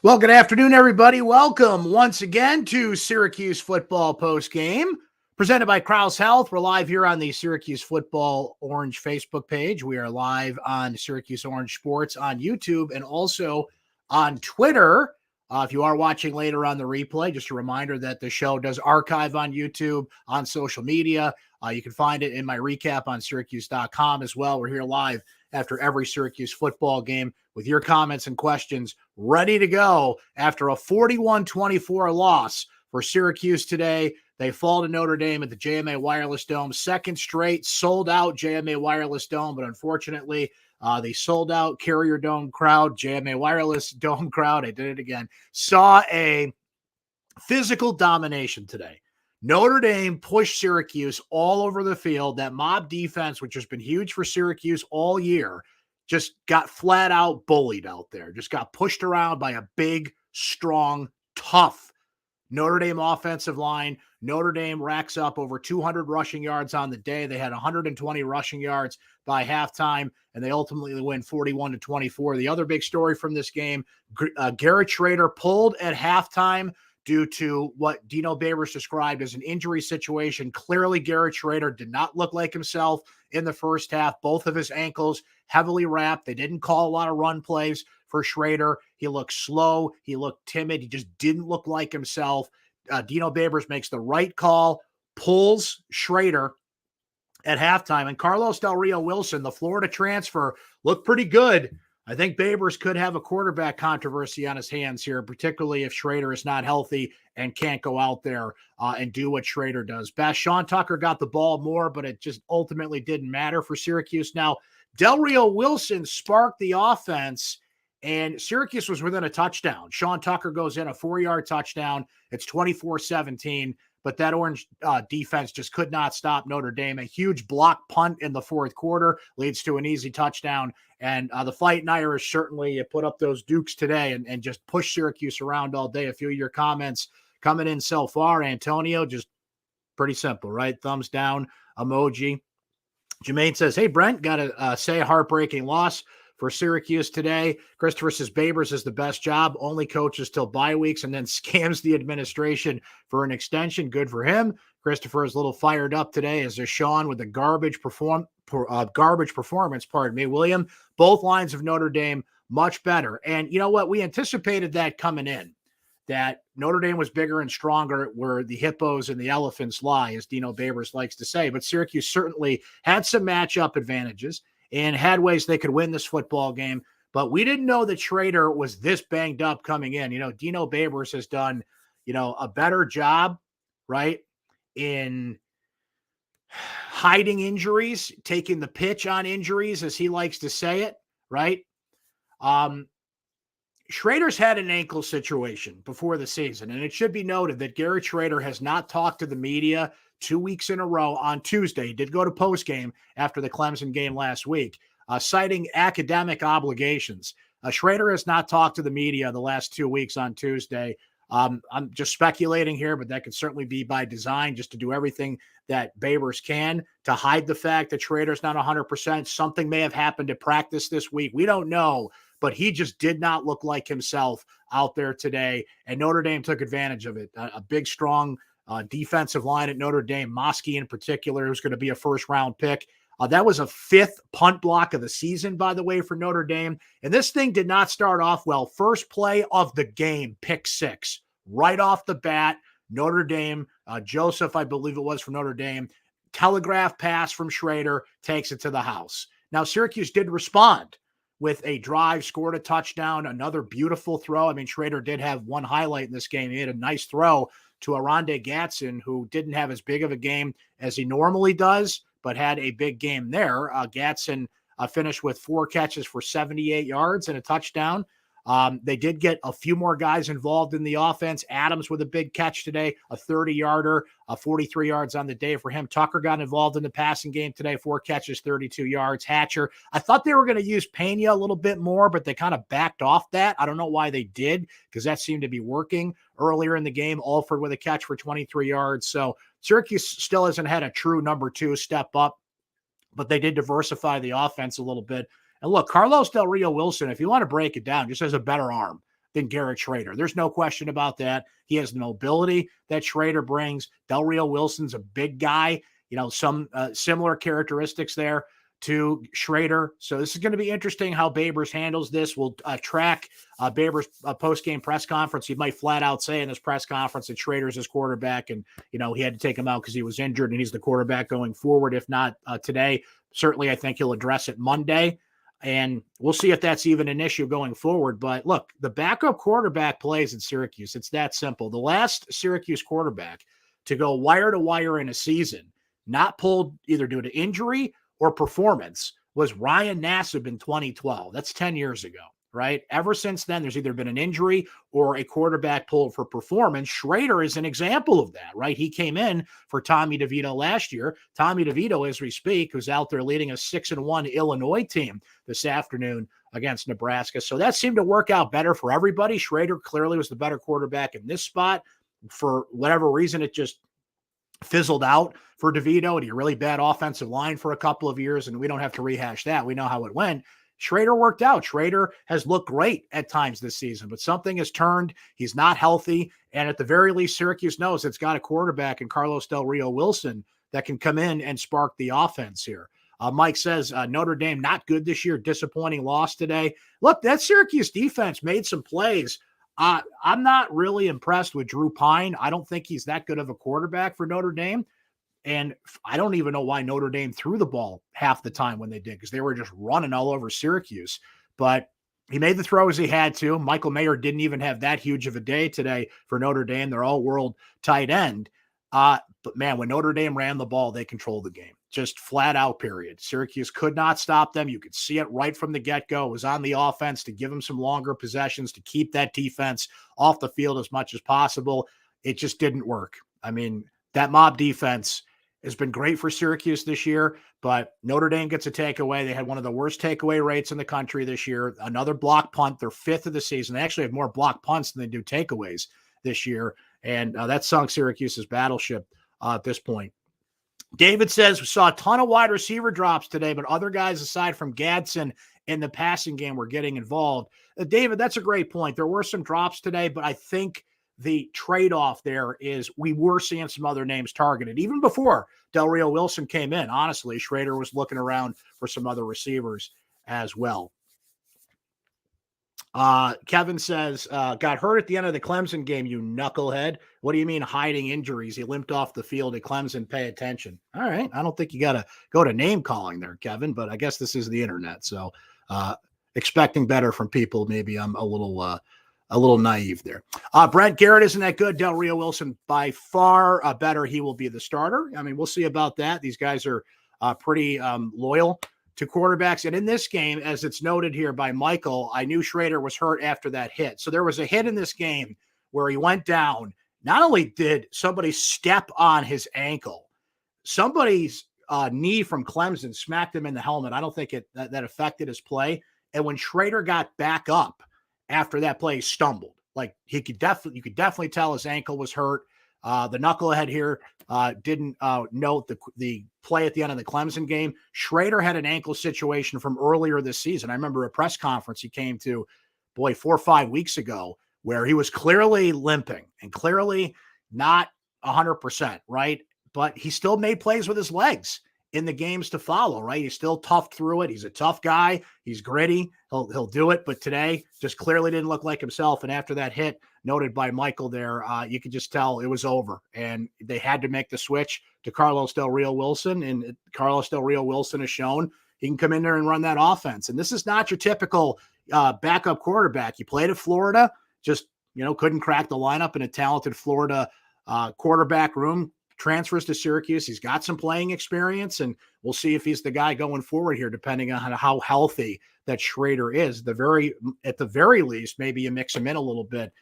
Well, good afternoon, everybody. Welcome once again to Syracuse Football Postgame, presented by Krause Health. We're live here on the Syracuse Football Orange Facebook page. We are live on Syracuse Orange Sports on YouTube and also on Twitter. If you are watching later on the replay, just a reminder that the show does archive on YouTube, on social media. You can find it in my recap on syracuse.com as well. We're here live after every Syracuse football game with your comments and questions ready to go after a 41-24 loss for Syracuse today. They fall to Notre Dame at the JMA Wireless Dome, second straight sold out JMA Wireless Dome, but unfortunately the sold out Carrier Dome crowd, JMA Wireless Dome crowd, I did it again, saw a physical domination today. Notre Dame pushed Syracuse all over the field. That mob defense, which has been huge for Syracuse all year, just got flat out bullied out there. Just got pushed around by a big, strong, tough Notre Dame offensive line. Notre Dame racks up over 200 rushing yards on the day. They had 120 rushing yards by halftime, and they ultimately win 41-24. The other big story from this game, Garrett Schrader pulled at halftime due to what Dino Babers described as an injury situation. Clearly, Garrett Schrader did not look like himself in the first half. Both of his ankles heavily wrapped. They didn't call a lot of run plays for Schrader. He looked slow. He looked timid. He just didn't look like himself. Dino Babers makes the right call, pulls Schrader at halftime. And Carlos Del Rio Wilson, the Florida transfer, looked pretty good. I think Babers could have a quarterback controversy on his hands here, particularly if Schrader is not healthy and can't go out there and do what Schrader does best. Sean Tucker got the ball more, but it just ultimately didn't matter for Syracuse. Now, Del Rio Wilson sparked the offense, and Syracuse was within a touchdown. Sean Tucker goes in a 4-yard touchdown. It's 24-17. But that Orange defense just could not stop Notre Dame. A huge block punt in the fourth quarter leads to an easy touchdown. And the Fighting Irish certainly put up those Dukes today and just pushed Syracuse around all day. A few of your comments coming in so far, Antonio, just pretty simple, right? Thumbs down emoji. Jermaine says, hey, Brent, got to say a heartbreaking loss for Syracuse today. Christopher says Babers is the best job, only coaches till bye weeks, and then scams the administration for an extension. Good for him. Christopher is a little fired up today, as is Sean with the garbage performance. William, both lines of Notre Dame much better. And you know what? We anticipated that coming in, that Notre Dame was bigger and stronger where the hippos and the elephants lie, as Dino Babers likes to say. But Syracuse certainly had some matchup advantages and had ways they could win this football game. But we didn't know that Schrader was this banged up coming in. Dino Babers has done, a better job, right, in hiding injuries, taking the pitch on injuries, as he likes to say it, right? Schrader's had an ankle situation before the season, and it should be noted that Garrett Schrader has not talked to the media 2 weeks in a row. On Tuesday, he did go to postgame after the Clemson game last week, citing academic obligations. Schrader has not talked to the media the last 2 weeks on Tuesday. I'm just speculating here, but that could certainly be by design, just to do everything that Babers can to hide the fact that Schrader's not 100%. Something may have happened at practice this week. We don't know, but he just did not look like himself out there today, and Notre Dame took advantage of it. A big, strong defensive line at Notre Dame, Mosky in particular, who's going to be a first-round pick. That was a 5th punt block of the season, by the way, for Notre Dame. And this thing did not start off well. First play of the game, pick 6. Right off the bat, Notre Dame, Joseph, I believe it was, for Notre Dame, telegraph pass from Schrader, takes it to the house. Now, Syracuse did respond with a drive, scored a touchdown, another beautiful throw. I mean, Schrader did have one highlight in this game. He had a nice throw to Arondé Gatson, who didn't have as big of a game as he normally does, but had a big game there. Gatson finished with 4 catches for 78 yards and a touchdown. They did get a few more guys involved in the offense. Adams with a big catch today, a 30-yarder, 43 yards on the day for him. Tucker got involved in the passing game today, 4 catches, 32 yards. Hatcher, I thought they were going to use Pena a little bit more, but they kind of backed off that. I don't know why they did, because that seemed to be working earlier in the game. Alford with a catch for 23 yards. So Syracuse still hasn't had a true number 2 step up, but they did diversify the offense a little bit. And look, Carlos Del Rio Wilson, if you want to break it down, just has a better arm than Garrett Schrader. There's no question about that. He has the mobility that Schrader brings. Del Rio Wilson's a big guy, some similar characteristics there to Schrader. So this is going to be interesting how Babers handles this. We'll track Babers' post-game press conference. He might flat out say in this press conference that Schrader's his quarterback, and he had to take him out because he was injured, and he's the quarterback going forward. If not today, certainly I think he'll address it Monday, and we'll see if that's even an issue going forward. But look, the backup quarterback plays in Syracuse. It's that simple. The last Syracuse quarterback to go wire to wire in a season, not pulled either due to injury or performance, was Ryan Nassib in 2012. That's 10 years ago, right? Ever since then, there's either been an injury or a quarterback pulled for performance. Schrader is an example of that, right? He came in for Tommy DeVito last year. Tommy DeVito, as we speak, who's out there leading a 6-1 Illinois team this afternoon against Nebraska. So that seemed to work out better for everybody. Schrader clearly was the better quarterback in this spot. For whatever reason, it just fizzled out for DeVito, and he had a really bad offensive line for a couple of years, and we don't have to rehash that. We know how it went. Schrader worked out. Schrader has looked great at times this season, but something has turned. He's not healthy, and at the very least, Syracuse knows it's got a quarterback in Carlos Del Rio Wilson that can come in and spark the offense here. Mike says Notre Dame not good this year, disappointing loss today. Look, that Syracuse defense made some plays. I'm not really impressed with Drew Pine. I don't think he's that good of a quarterback for Notre Dame. And I don't even know why Notre Dame threw the ball half the time when they did, because they were just running all over Syracuse. But he made the throws he had to. Michael Mayer didn't even have that huge of a day today for Notre Dame. They're all-world tight end. But, man, when Notre Dame ran the ball, they controlled the game. Just flat out, period. Syracuse could not stop them. You could see it right from the get-go. It was on the offense to give them some longer possessions, to keep that defense off the field as much as possible. It just didn't work. I mean, that mob defense has been great for Syracuse this year, but Notre Dame gets a takeaway. They had one of the worst takeaway rates in the country this year. Another block punt, their 5th of the season. They actually have more block punts than they do takeaways this year, and that sunk Syracuse's battleship at this point. David says, we saw a ton of wide receiver drops today, but other guys aside from Gadsden in the passing game were getting involved. David, that's a great point. There were some drops today, but I think the trade-off there is we were seeing some other names targeted. Even before Del Rio Wilson came in, honestly, Schrader was looking around for some other receivers as well. Kevin says, got hurt at the end of the Clemson game, you knucklehead. What do you mean hiding injuries? He limped off the field at Clemson. Pay attention. All right. I don't think you got to go to name calling there, Kevin, but I guess this is the internet. So expecting better from people. Maybe I'm a little naive there. Brent Garrett isn't that good. Del Rio Wilson by far better. He will be the starter. I mean, we'll see about that. These guys are pretty loyal to quarterbacks. And in this game, as it's noted here by Michael, I knew Schrader was hurt after that hit. So there was a hit in this game where he went down. Not only did somebody step on his ankle, somebody's knee from Clemson smacked him in the helmet. I don't think that affected his play. And when Schrader got back up after that play, he stumbled. Like you could definitely tell his ankle was hurt. The knucklehead here didn't note the play at the end of the Clemson game. Schrader had an ankle situation from earlier this season. I remember a press conference he came to, 4 or 5 weeks ago, where he was clearly limping and clearly not 100%, right? But he still made plays with his legs in the games to follow, right? He's still tough through it. He's a tough guy. He's gritty. He'll do it. But today just clearly didn't look like himself. And after that hit noted by Michael there, you could just tell it was over. And they had to make the switch to Carlos Del Rio Wilson. And Carlos Del Rio Wilson has shown he can come in there and run that offense. And this is not your typical backup quarterback. He played at Florida, just, couldn't crack the lineup in a talented Florida quarterback room. Transfers to Syracuse. He's got some playing experience, and we'll see if he's the guy going forward here, depending on how healthy that Schrader is. At the very least, maybe you mix him in a little bit,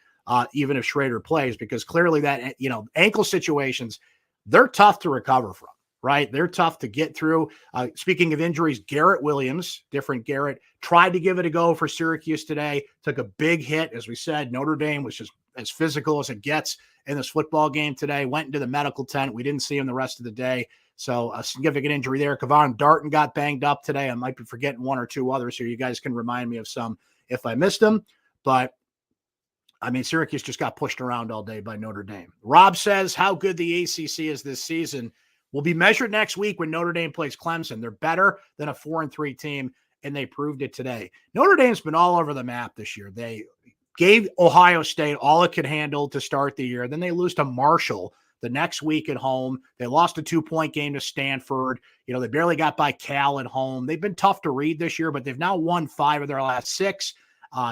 even if Schrader plays, because clearly that, ankle situations, they're tough to recover from, right? They're tough to get through. Speaking of injuries, Garrett Williams, different Garrett, tried to give it a go for Syracuse today, took a big hit. As we said, Notre Dame was just as physical as it gets in this football game today, went into the medical tent. We didn't see him the rest of the day. So a significant injury there. Kevon Darton got banged up today. I might be forgetting one or two others here. You guys can remind me of some if I missed them. But I mean, Syracuse just got pushed around all day by Notre Dame. Rob says how good the ACC is this season will be measured next week when Notre Dame plays Clemson. They're better than a 4-3 team, and they proved it today. Notre Dame's been all over the map this year. They gave Ohio State all it could handle to start the year. Then they lose to Marshall the next week at home. They lost a 2-point game to Stanford. They barely got by Cal at home. They've been tough to read this year, but they've now won 5 of their last 6.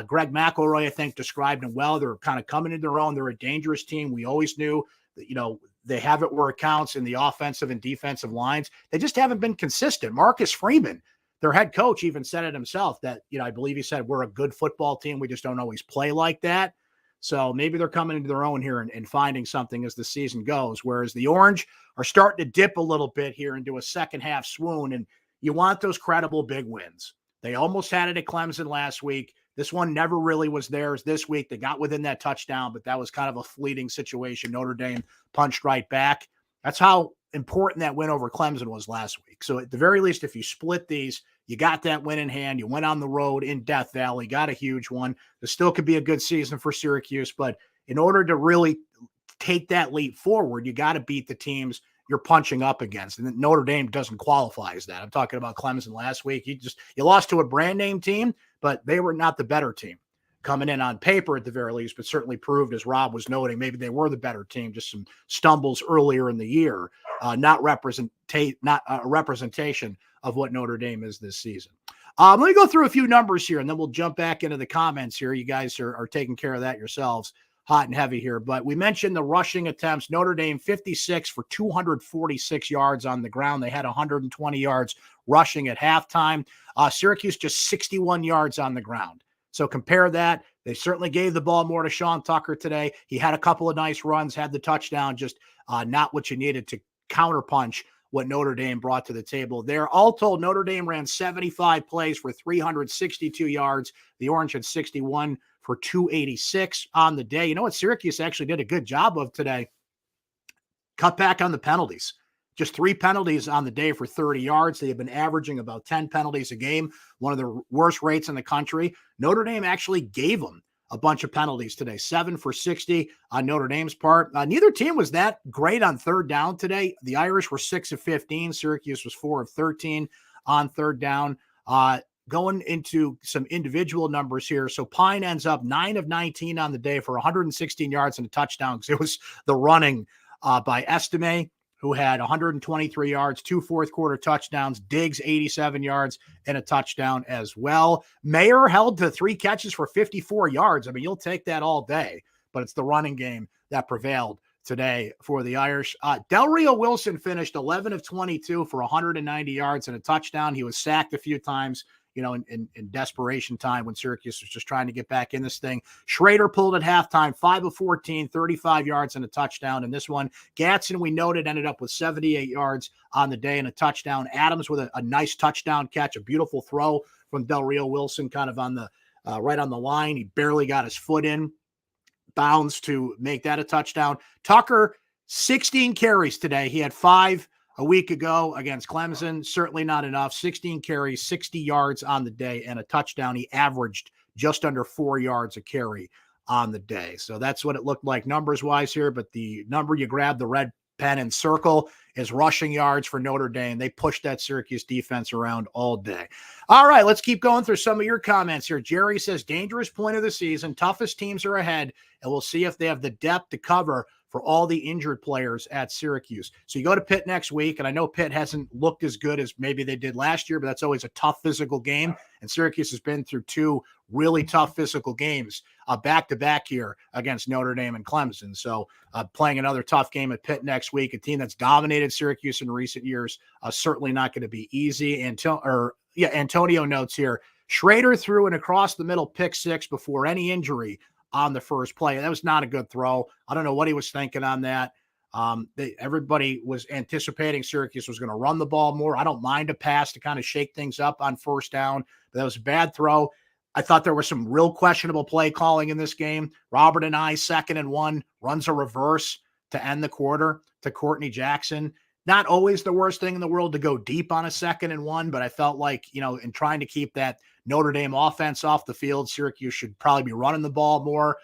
Greg McElroy, I think, described them well. They're kind of coming into their own. They're a dangerous team. We always knew that, they have it where it counts in the offensive and defensive lines. They just haven't been consistent. Marcus Freeman, their head coach, even said it himself that, I believe he said, we're a good football team. We just don't always play like that. So maybe they're coming into their own here and finding something as the season goes, whereas the Orange are starting to dip a little bit here into a second half swoon, and you want those credible big wins. They almost had it at Clemson last week. This one never really was theirs this week. They got within that touchdown, but that was kind of a fleeting situation. Notre Dame punched right back. That's how important that win over Clemson was last week. So at the very least, if you split these, you got that win in hand. You went on the road in Death Valley, got a huge one. This still could be a good season for Syracuse, but in order to really take that leap forward, you got to beat the teams you're punching up against. And Notre Dame doesn't qualify as that. I'm talking about Clemson last week. You lost to a brand name team, but they were not the better team coming in on paper at the very least, but certainly proved, as Rob was noting, maybe they were the better team, just some stumbles earlier in the year, not a representation of what Notre Dame is this season. Let me go through a few numbers here, and then we'll jump back into the comments here. You guys are taking care of that yourselves, hot and heavy here. But we mentioned the rushing attempts. Notre Dame 56 for 246 yards on the ground. They had 120 yards rushing at halftime. Syracuse just 61 yards on the ground. So compare that. They certainly gave the ball more to Sean Tucker today. He had a couple of nice runs, had the touchdown, just not what you needed to counterpunch what Notre Dame brought to the table there. All told, Notre Dame ran 75 plays for 362 yards. The Orange had 61 for 286 on the day. You know what Syracuse actually did a good job of today? Cut back on the penalties. Just 3 penalties on the day for 30 yards. They have been averaging about 10 penalties a game, one of the worst rates in the country. Notre Dame actually gave them a bunch of penalties today, 7 for 60 on Notre Dame's part. Neither team was that great on third down today. The Irish were 6 of 15. Syracuse was 4 of 13 on third down. Going into some individual numbers here. So Pine ends up 9 of 19 on the day for 116 yards and a touchdown, because it was the running by Estime, who had 123 yards, 2 fourth-quarter touchdowns. Diggs, 87 yards, and a touchdown as well. Mayer held to 3 catches for 54 yards. I mean, you'll take that all day, but it's the running game that prevailed today for the Irish. Del Rio Wilson finished 11 of 22 for 190 yards and a touchdown. He was sacked a few times, in desperation time when Syracuse was just trying to get back in this thing. Schrader pulled at halftime, 5 of 14, 35 yards and a touchdown. In this one, Gatson, we noted, ended up with 78 yards on the day and a touchdown. Adams with a nice touchdown catch, a beautiful throw from Del Rio Wilson, kind of on the right on the line. He barely got his foot in bounds to make that a touchdown. Tucker, 16 carries today. He had 5 a week ago against Clemson. Certainly not enough. 16 carries, 60 yards on the day, and a touchdown. He averaged just under 4 yards a carry on the day. So that's what it looked like numbers-wise here. But the number you grab, the red pen and circle, is rushing yards for Notre Dame. They pushed that Syracuse defense around all day. All right, let's keep going through some of your comments here. Jerry says, dangerous point of the season. Toughest teams are ahead, and we'll see if they have the depth to cover for all the injured players at Syracuse. So you go to Pitt next week, and I know Pitt hasn't looked as good as maybe they did last year, but that's always a tough physical game, and Syracuse has been through 2 really tough physical games back-to-back here against Notre Dame and Clemson. So playing another tough game at Pitt next week, a team that's dominated Syracuse in recent years, certainly not going to be easy. Antonio notes here, Schrader threw an across-the-middle pick 6 before any injury on the first play. That was not a good throw. I don't know what he was thinking on that. Everybody was anticipating Syracuse was going to run the ball more. I don't mind a pass to kind of shake things up on first down, but that was a bad throw. I thought there was some real questionable play calling in this game. Robert and I, 2nd and 1, runs a reverse to end the quarter to Courtney Jackson. Not always the worst thing in the world to go deep on a 2nd and 1, but I felt like, in trying to keep that Notre Dame offense off the field, Syracuse should probably be running the ball more.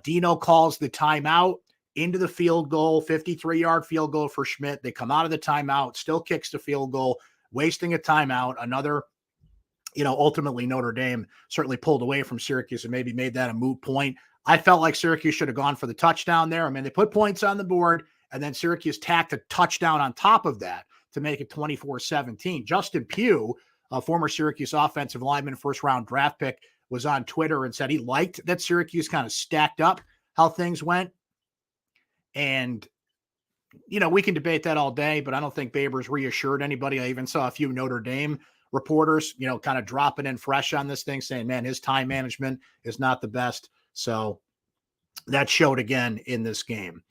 Dino calls the timeout into the field goal, 53-yard field goal for Schmidt. They come out of the timeout, still kicks the field goal, wasting a timeout. Another, ultimately Notre Dame certainly pulled away from Syracuse and maybe made that a moot point. I felt like Syracuse should have gone for the touchdown there. I mean, they put points on the board, and then Syracuse tacked a touchdown on top of that to make it 24-17. Justin Pugh, a former Syracuse offensive lineman, first-round draft pick, was on Twitter and said he liked that Syracuse kind of stacked up how things went. And, we can debate that all day, but I don't think Babers reassured anybody. I even saw a few Notre Dame reporters, kind of dropping in fresh on this thing, saying, man, his time management is not the best. So that showed again in this game.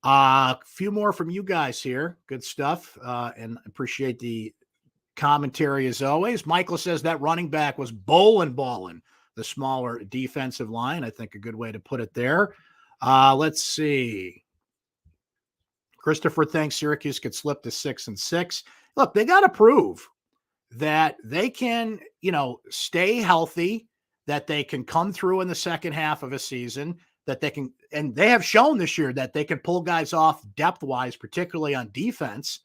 A few more from you guys here. Good stuff. And appreciate the commentary as always. Michael says that running back was balling the smaller defensive line. I think a good way to put it there. Let's see. Christopher thinks Syracuse could slip to 6-6. Look, they got to prove that they can, stay healthy, that they can come through in the second half of a season, that they can, and they have shown this year that they can pull guys off depth-wise, particularly on defense,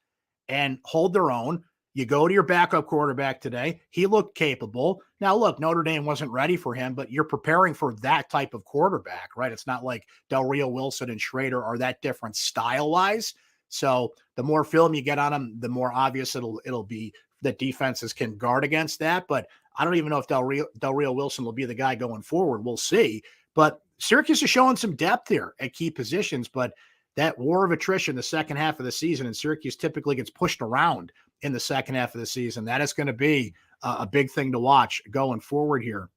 and hold their own. You go to your backup quarterback today. He looked capable. Now, look, Notre Dame wasn't ready for him, but you're preparing for that type of quarterback, right? It's not like Del Rio Wilson and Schrader are that different style-wise. So the more film you get on them, the more obvious it'll be that defenses can guard against that. But I don't even know if Del Rio Wilson will be the guy going forward. We'll see. But Syracuse is showing some depth here at key positions, but that war of attrition the second half of the season, and Syracuse typically gets pushed around in the second half of the season. That is going to be a big thing to watch going forward here.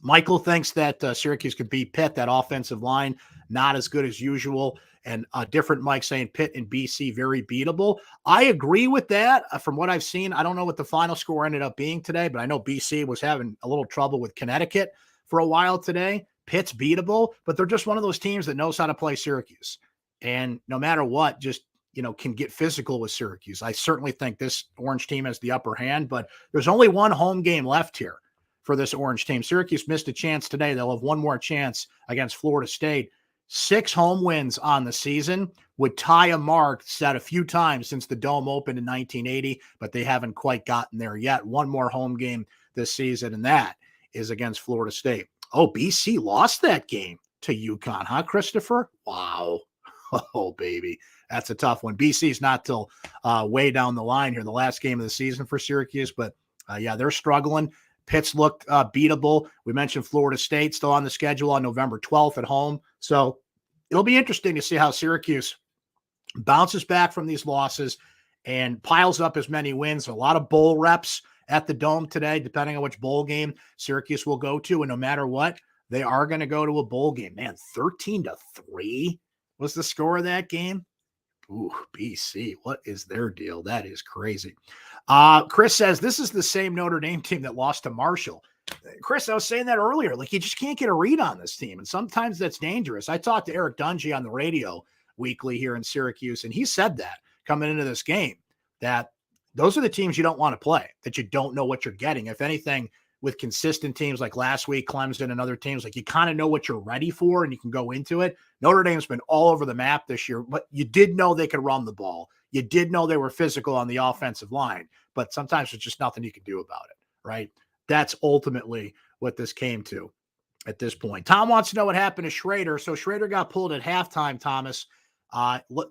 Michael thinks that Syracuse could beat Pitt, that offensive line, not as good as usual. And a different Mike saying Pitt and BC very beatable. I agree with that. From what I've seen, I don't know what the final score ended up being today, but I know BC was having a little trouble with Connecticut for a while today. Pitt's beatable, but they're just one of those teams that knows how to play Syracuse. And no matter what, just, can get physical with Syracuse. I certainly think this Orange team has the upper hand, but there's only one home game left here for this Orange team. Syracuse missed a chance today. They'll have one more chance against Florida State. 6 home wins on the season would tie a mark set a few times since the Dome opened in 1980, but they haven't quite gotten there yet. One more home game this season, and that is against Florida State. Oh, BC lost that game to UConn, huh, Christopher? Wow. Oh, baby. That's a tough one. BC's not till way down the line here, the last game of the season for Syracuse, but yeah, they're struggling. Pitt's looked beatable. We mentioned Florida State still on the schedule on November 12th at home. So it'll be interesting to see how Syracuse bounces back from these losses and piles up as many wins. A lot of bowl reps at the Dome today, depending on which bowl game Syracuse will go to. And no matter what, they are going to go to a bowl game. Man, 13-3 was the score of that game. Ooh, BC, what is their deal? That is crazy. Chris says, this is the same Notre Dame team that lost to Marshall. Chris, I was saying that earlier. Like, you just can't get a read on this team, and sometimes that's dangerous. I talked to Eric Dungy on the radio weekly here in Syracuse, and he said that coming into this game, that those are the teams you don't want to play, that you don't know what you're getting. If anything, with consistent teams like last week, Clemson and other teams, like you kind of know what you're ready for and you can go into it. Notre Dame's been all over the map this year, but you did know they could run the ball. You did know they were physical on the offensive line, but sometimes there's just nothing you can do about it, right? That's ultimately what this came to at this point. Tom wants to know what happened to Schrader. So Schrader got pulled at halftime, Thomas.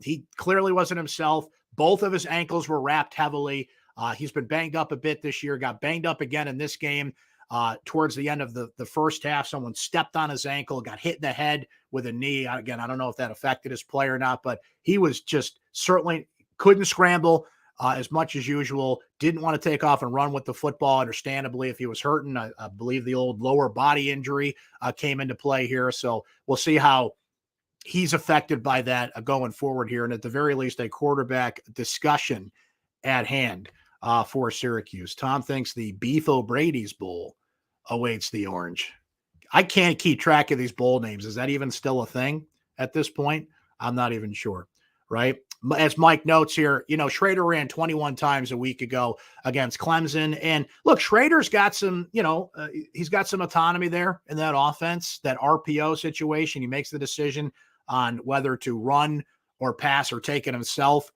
He clearly wasn't himself. Both of his ankles were wrapped heavily. He's been banged up a bit this year, got banged up again in this game. Towards the end of the first half, someone stepped on his ankle, got hit in the head with a knee. Again, I don't know if that affected his play or not, but he was just certainly couldn't scramble as much as usual. Didn't want to take off and run with the football, understandably, if he was hurting. I believe the old lower body injury came into play here. So we'll see how he's affected by that going forward here. And at the very least, a quarterback discussion at hand for Syracuse. Tom thinks the Beef O'Brady's Bowl awaits the Orange. I can't keep track of these bowl names. Is that even still a thing at this point? I'm not even sure, right? as Mike notes here, Schrader ran 21 times a week ago against Clemson. And look, Schrader's got some, he's got some autonomy there in that offense, that RPO situation. He makes the decision on whether to run or pass or take it himself.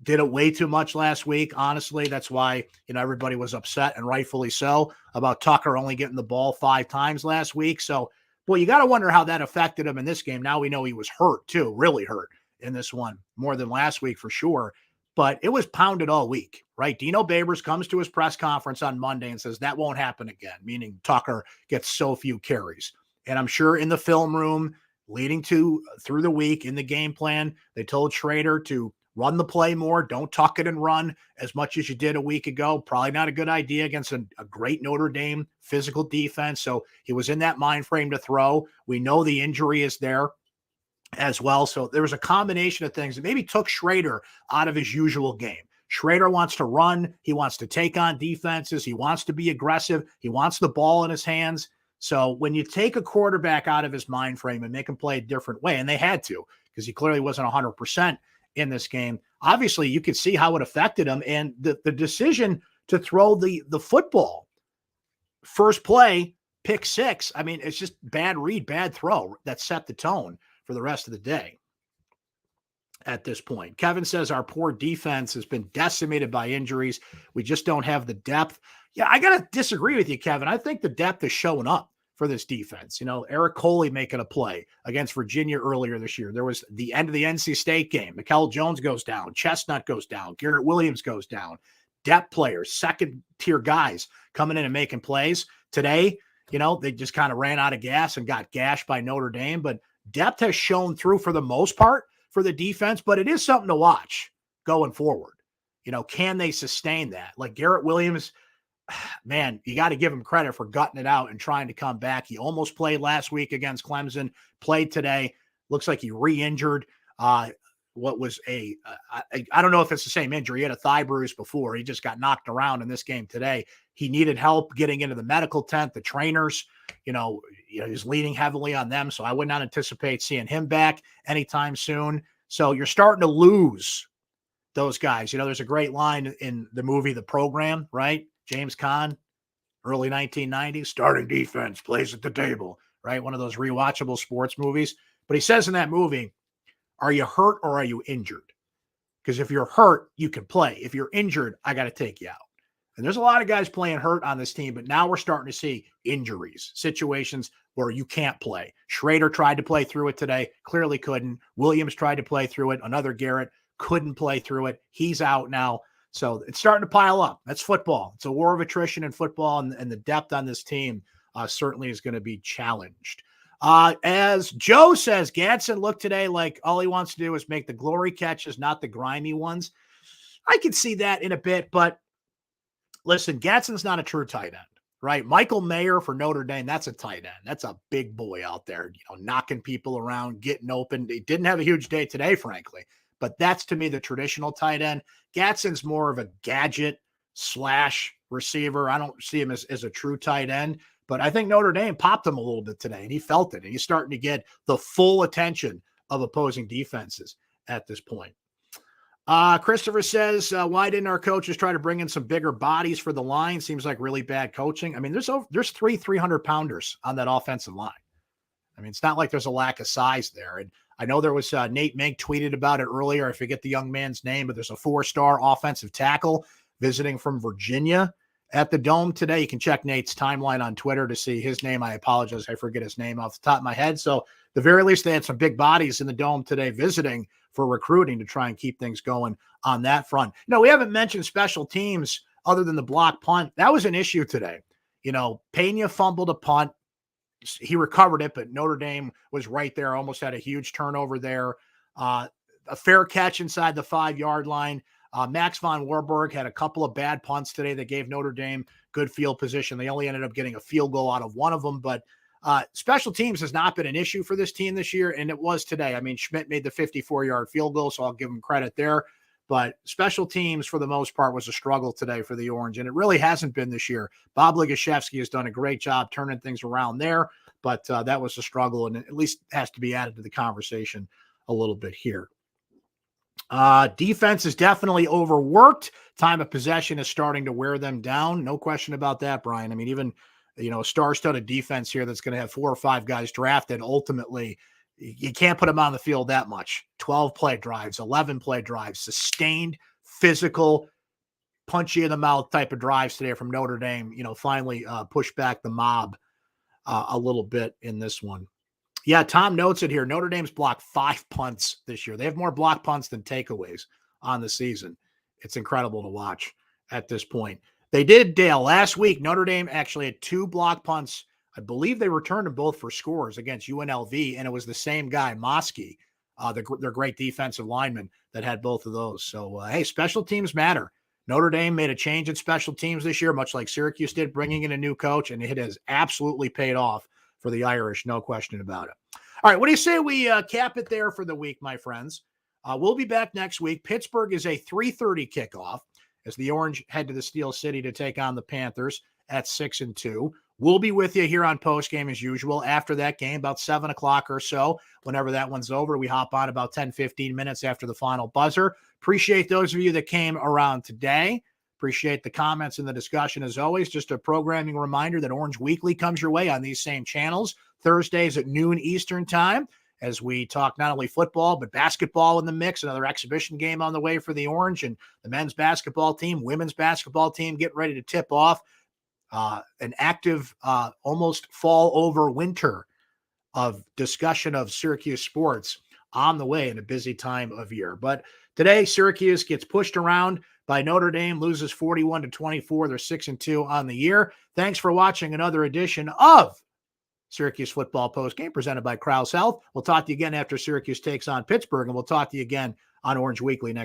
Did it way too much last week. Honestly, that's why, everybody was upset, and rightfully so, about Tucker only getting the ball 5 times last week. So, boy, you got to wonder how that affected him in this game. Now we know he was hurt too, really hurt in this one, more than last week for sure. But it was pounded all week, right? Dino Babers comes to his press conference on Monday and says that won't happen again, meaning Tucker gets so few carries. And I'm sure in the film room leading through the week in the game plan, they told Schrader to run the play more. Don't tuck it and run as much as you did a week ago. Probably not a good idea against a great Notre Dame physical defense. So he was in that mind frame to throw. We know the injury is there as well. So there was a combination of things that maybe took Schrader out of his usual game. Schrader wants to run. He wants to take on defenses. He wants to be aggressive. He wants the ball in his hands. So when you take a quarterback out of his mind frame and make him play a different way, and they had to, because he clearly wasn't 100% in this game, obviously you could see how it affected him. And the decision to throw the football, first play, pick 6, I mean, it's just bad read, bad throw that set the tone for the rest of the day at this point. Kevin says our poor defense has been decimated by injuries. We just don't have the depth. Yeah, I got to disagree with you, Kevin. I think the depth is showing up for this defense. Eric Coley making a play against Virginia earlier this year. There was the end of the NC State game. Mikel Jones goes down. Chestnut goes down. Garrett Williams goes down. Depth players, second-tier guys coming in and making plays. Today, they just kind of ran out of gas and got gashed by Notre Dame. But depth has shown through for the most part for the defense, but it is something to watch going forward. Can they sustain that? Like Garrett Williams, man, you got to give him credit for gutting it out and trying to come back. He almost played last week against Clemson, played today. Looks like he re-injured I don't know if it's the same injury. He had a thigh bruise before. He just got knocked around in this game today. He needed help getting into the medical tent. The trainers, he's leaning heavily on them. So I would not anticipate seeing him back anytime soon. So you're starting to lose those guys. There's a great line in the movie, The Program, right? James Caan, early 1990s, starting defense, plays at the table, right? One of those rewatchable sports movies. But he says in that movie, are you hurt or are you injured? Because if you're hurt, you can play. If you're injured, I got to take you out. And there's a lot of guys playing hurt on this team, but now we're starting to see injuries, situations where you can't play. Schrader tried to play through it today, clearly couldn't. Williams tried to play through it. Another Garrett couldn't play through it. He's out now. So it's starting to pile up. That's football. It's a war of attrition in football, and the depth on this team certainly is going to be challenged. As Joe says, Gadsden looked today like all he wants to do is make the glory catches, not the grimy ones. I could see that in a bit, but listen, Gadsden's not a true tight end, right? Michael Mayer for Notre Dame, that's a tight end. That's a big boy out there, knocking people around, getting open. He didn't have a huge day today, frankly, but that's to me the traditional tight end. Gadsden's more of a gadget / receiver. I don't see him as a true tight end. But I think Notre Dame popped him a little bit today, and he felt it. And he's starting to get the full attention of opposing defenses at this point. Christopher says, why didn't our coaches try to bring in some bigger bodies for the line? Seems like really bad coaching. I mean, there's 3 300-pounders on that offensive line. I mean, it's not like there's a lack of size there. And I know there was Nate Mink tweeted about it earlier. I forget the young man's name, but there's a 4-star offensive tackle visiting from Virginia at the Dome today. You can check Nate's timeline on Twitter to see his name. I apologize. I forget his name off the top of my head. So the very least, they had some big bodies in the Dome today visiting for recruiting to try and keep things going on that front. We haven't mentioned special teams other than the block punt. That was an issue today. Pena fumbled a punt. He recovered it, but Notre Dame was right there. Almost had a huge turnover there. A fair catch inside the 5-yard line. Max von Warburg had a couple of bad punts today that gave Notre Dame good field position. They only ended up getting a field goal out of one of them, but special teams has not been an issue for this team this year, and it was today. I mean, Schmidt made the 54-yard field goal, so I'll give him credit there. But special teams, for the most part, was a struggle today for the Orange, and it really hasn't been this year. Bob Ligashevsky has done a great job turning things around there, but that was a struggle, and it at least has to be added to the conversation a little bit here. Defense is definitely overworked. Time of possession is starting to wear them down. No question about that, Brian. I mean, even, star-studded defense here that's going to have 4 or 5 guys drafted. Ultimately, you can't put them on the field that much. 12 play drives, 11 play drives, sustained, physical, punch you in the mouth type of drives today from Notre Dame. Finally push back the mob a little bit in this one. Yeah, Tom notes it here. Notre Dame's blocked 5 punts this year. They have more block punts than takeaways on the season. It's incredible to watch at this point. They did, Dale, last week, Notre Dame actually had 2 block punts. I believe they returned them both for scores against UNLV, and it was the same guy, Mosky, their great defensive lineman, that had both of those. So, hey, special teams matter. Notre Dame made a change in special teams this year, much like Syracuse did, bringing in a new coach, and it has absolutely paid off for the Irish, no question about it. All right, what do you say we cap it there for the week, my friends? We'll be back next week. Pittsburgh is a 3:30 kickoff as the Orange head to the Steel City to take on the Panthers at 6-2. We'll be with you here on Postgame as usual after that game, about 7 o'clock or so. Whenever that one's over, we hop on about 10, 15 minutes after the final buzzer. Appreciate those of you that came around today. Appreciate the comments and the discussion as always. Just a programming reminder that Orange Weekly comes your way on these same channels, Thursdays at noon Eastern time, as we talk not only football, but basketball in the mix. Another exhibition game on the way for the Orange and the men's basketball team, women's basketball team getting ready to tip off. An active, almost fall over winter of discussion of Syracuse sports on the way in a busy time of year. But today, Syracuse gets pushed around by Notre Dame, loses 41-24. They're 6-2 on the year. Thanks for watching another edition of Syracuse Football Postgame presented by Krause Health. We'll talk to you again after Syracuse takes on Pittsburgh, and we'll talk to you again on Orange Weekly next